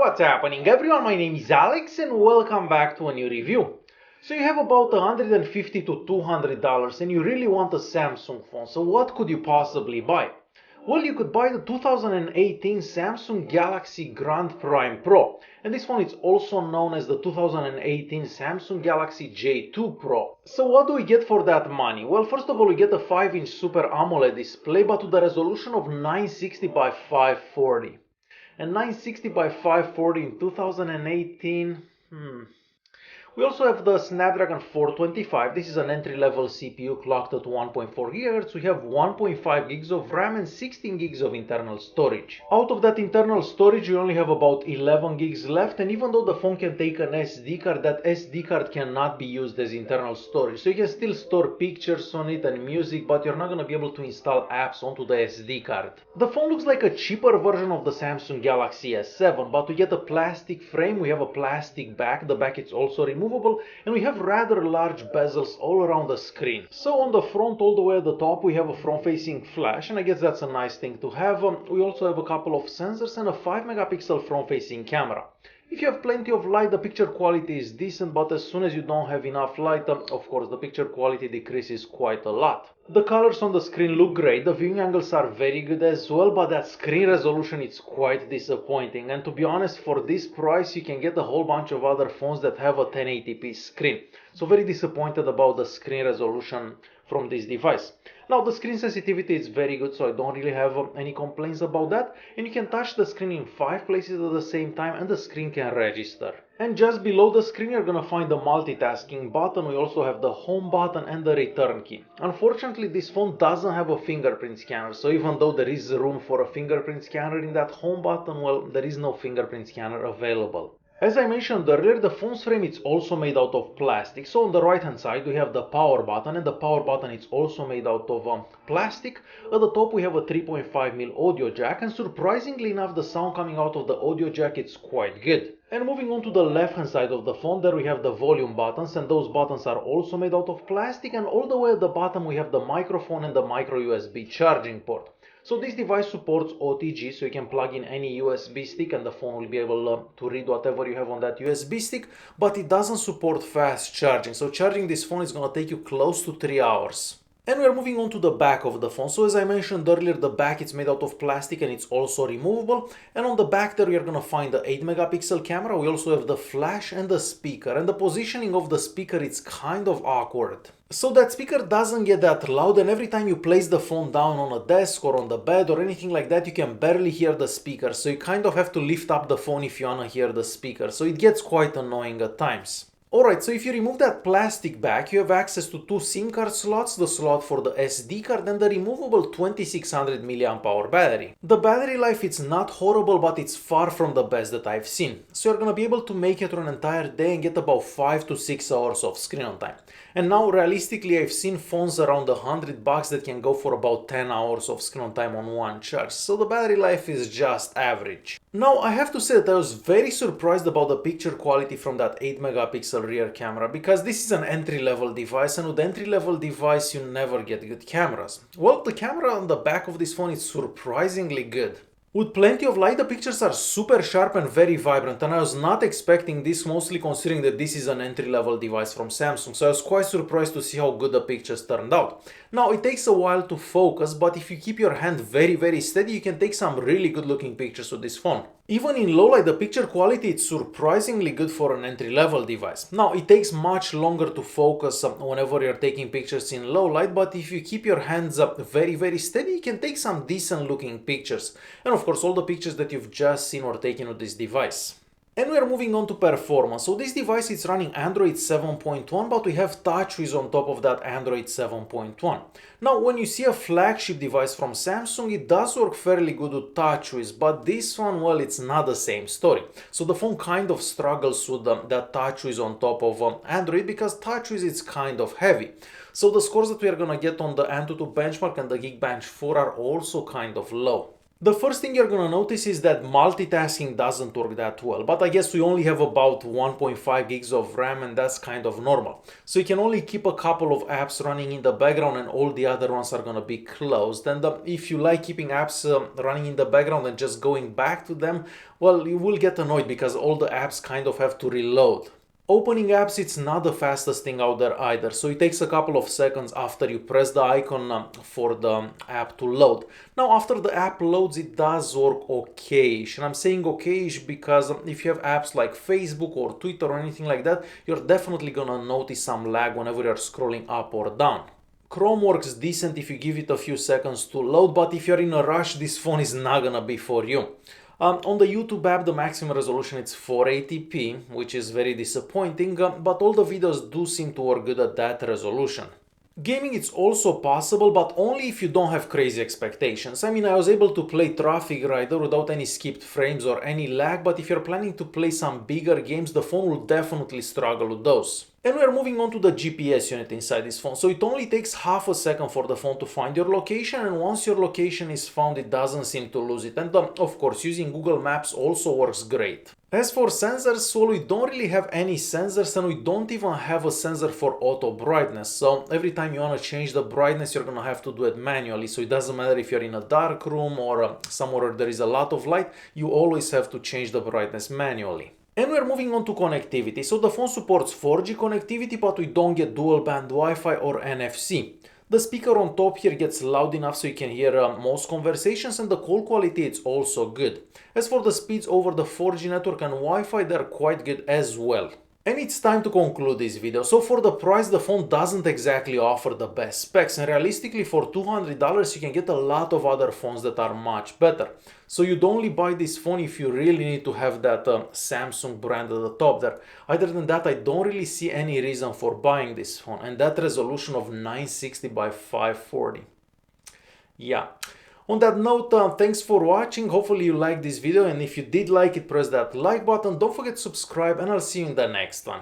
What's happening everyone, my name is Alex and welcome back to a new review. So you have about $150 to $200 and you really want a Samsung phone, so what could you possibly buy? Well, you could buy the 2018 Samsung Galaxy Grand Prime Pro, and this phone is also known as the 2018 Samsung Galaxy J2 Pro. So what do we get for that money? Well, first of all, we get a 5-inch Super Amoled display, but with the resolution of 960 by 540. And 960 by 540 in 2018, We also have the Snapdragon 425. This is an entry-level CPU clocked at 1.4 GHz. We have 1.5 gigs of RAM and 16 gigs of internal storage. Out of that internal storage, we only have about 11 gigs left, and even though the phone can take an SD card, that SD card cannot be used as internal storage. So you can still store pictures on it and music, but you're not going to be able to install apps onto the SD card. The phone looks like a cheaper version of the Samsung Galaxy S7, but we get a plastic frame, we have a plastic back, the back is also removable, and we have rather large bezels all around the screen. So on the front, all the way at the top, we have a front-facing flash, and I guess that's a nice thing to have. We also have a couple of sensors and a 5-megapixel front-facing camera. If you have plenty of light, the picture quality is decent, but as soon as you don't have enough light, of course the picture quality decreases quite a lot. The colors on the screen look great, the viewing angles are very good as well, but that screen resolution is quite disappointing, and to be honest, for this price you can get a whole bunch of other phones that have a 1080p screen. So very disappointed about the screen resolution from this device. Now the screen sensitivity is very good, so I don't really have any complaints about that, and you can touch the screen in 5 places at the same time and the screen can register. And just below the screen you're gonna find the multitasking button. We also have the home button and the return key. Unfortunately, this phone doesn't have a fingerprint scanner, so even though there is room for a fingerprint scanner in that home button, well, there is no fingerprint scanner available. As I mentioned earlier, the phone's frame is also made out of plastic. So on the right hand side we have the power button, and the power button is also made out of plastic. At the top we have a 3.5mm audio jack, and surprisingly enough the sound coming out of the audio jack is quite good. And moving on to the left hand side of the phone, there we have the volume buttons, and those buttons are also made out of plastic, and all the way at the bottom we have the microphone and the micro USB charging port. So this device supports OTG, so you can plug in any USB stick and the phone will be able to read whatever you have on that USB stick, but it doesn't support fast charging, so charging this phone is going to take you close to 3 hours. And we're moving on to the back of the phone. So as I mentioned earlier, the back is made out of plastic and it's also removable. And on the back there we are going to find the 8-megapixel camera. We also have the flash and the speaker. And the positioning of the speaker is kind of awkward. So that speaker doesn't get that loud, and every time you place the phone down on a desk or on the bed or anything like that, you can barely hear the speaker. So you kind of have to lift up the phone if you want to hear the speaker. So it gets quite annoying at times. Alright, so if you remove that plastic back, you have access to 2 SIM card slots, the slot for the SD card and the removable 2600 mAh battery. The battery life is not horrible, but it's far from the best that I've seen. So you're gonna be able to make it through an entire day and get about 5 to 6 hours of screen on time. And now realistically I've seen phones around $100 that can go for about 10 hours of screen on time on one charge, so the battery life is just average. Now I have to say that I was very surprised about the picture quality from that 8-megapixel rear camera, because this is an entry-level device, and with entry-level device you never get good cameras. Well, the camera on the back of this phone is surprisingly good. With plenty of light, the pictures are super sharp and very vibrant, and I was not expecting this, mostly considering that this is an entry-level device from Samsung, so I was quite surprised to see how good the pictures turned out. Now, it takes a while to focus, but if you keep your hand very steady, you can take some really good looking pictures with this phone. Even in low light, the picture quality is surprisingly good for an entry-level device. Now, it takes much longer to focus whenever you're taking pictures in low light, but if you keep your hands up very steady, you can take some decent looking pictures. And of course, all the pictures that you've just seen were taken with this device. And we are moving on to performance. So this device is running Android 7.1, but we have TouchWiz on top of that Android 7.1. Now, when you see a flagship device from Samsung, it does work fairly good with TouchWiz, but this one, well, it's not the same story. So the phone kind of struggles with that TouchWiz on top of Android, because TouchWiz is kind of heavy. So the scores that we are gonna get on the Antutu benchmark and the Geekbench 4 are also kind of low. The first thing you're gonna notice is that multitasking doesn't work that well, but I guess we only have about 1.5 gigs of RAM and that's kind of normal. So you can only keep a couple of apps running in the background and all the other ones are gonna be closed. And if you like keeping apps running in the background and just going back to them, well, you will get annoyed because all the apps kind of have to reload. Opening apps, it's not the fastest thing out there either, so it takes a couple of seconds after you press the icon for the app to load. Now after the app loads, it does work okay-ish, and I'm saying okay-ish because if you have apps like Facebook or Twitter or anything like that, you're definitely gonna notice some lag whenever you're scrolling up or down. Chrome works decent if you give it a few seconds to load, but if you're in a rush, this phone is not gonna be for you. On the YouTube app, the maximum resolution is 480p, which is very disappointing, but all the videos do seem to work good at that resolution. Gaming is also possible, but only if you don't have crazy expectations. I mean, I was able to play Traffic Rider without any skipped frames or any lag, but if you're planning to play some bigger games, the phone will definitely struggle with those. And we're moving on to the GPS unit inside this phone. So it only takes half a second for the phone to find your location, and once your location is found, it doesn't seem to lose it. And of course, using Google Maps also works great. As for sensors, well, we don't really have any sensors and we don't even have a sensor for auto brightness. So every time you want to change the brightness, you're gonna have to do it manually. So it doesn't matter if you're in a dark room or somewhere where there is a lot of light, you always have to change the brightness manually. And we're moving on to connectivity. So the phone supports 4G connectivity, but we don't get dual band Wi-Fi or NFC. The speaker on top here gets loud enough so you can hear most conversations, and the call quality is also good. As for the speeds over the 4G network and Wi-Fi, they're quite good as well. And it's time to conclude this video. So for the price, the phone doesn't exactly offer the best specs, and realistically for $200 you can get a lot of other phones that are much better. So you'd only buy this phone if you really need to have that Samsung brand at the top there. Other than that, I don't really see any reason for buying this phone, and that resolution of 960 by 540. Yeah. On that note, thanks for watching. Hopefully you liked this video, and if you did like it, press that like button. Don't forget to subscribe, and I'll see you in the next one.